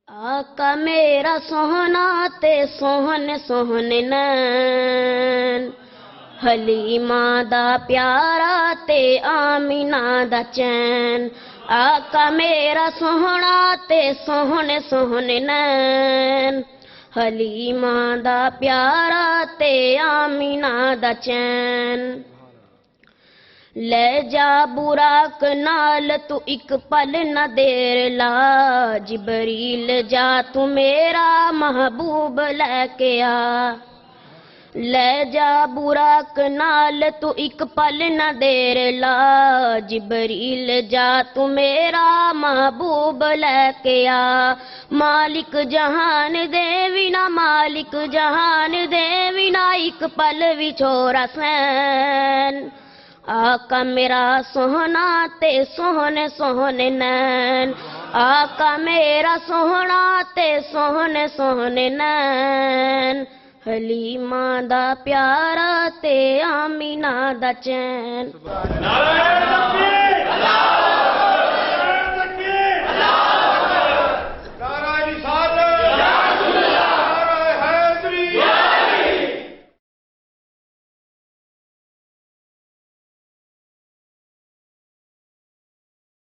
آقا میرا سوہنا تے سوہنے سوہنے نین، حلیمہ دا پیارا تے آمینہ دا چین۔ آقا میرا سوہنا تے سوہنے سوہنے نین، حلیمہ دا پیارا تے آمینہ دا چین۔ لے جا براق نال تو ایک پل نہ دیر لا، جبریل جا تو میرا محبوب لے کے آ۔ لے جا براق نال تو ایک پل نہ دیر لا، جبریل جا تو میرا محبوب لے کے آ۔ مالک جہان دے وینا، مالک جہان دے وینا، ایک پل وی چھوڑا سین۔ آقا میرا سوہنا تے سوہنے سوہنے نین، آقا میرا سوہنا تے سوہنے سوہنے نین، حلیمہ دا پیارا تے آمینہ دا چین۔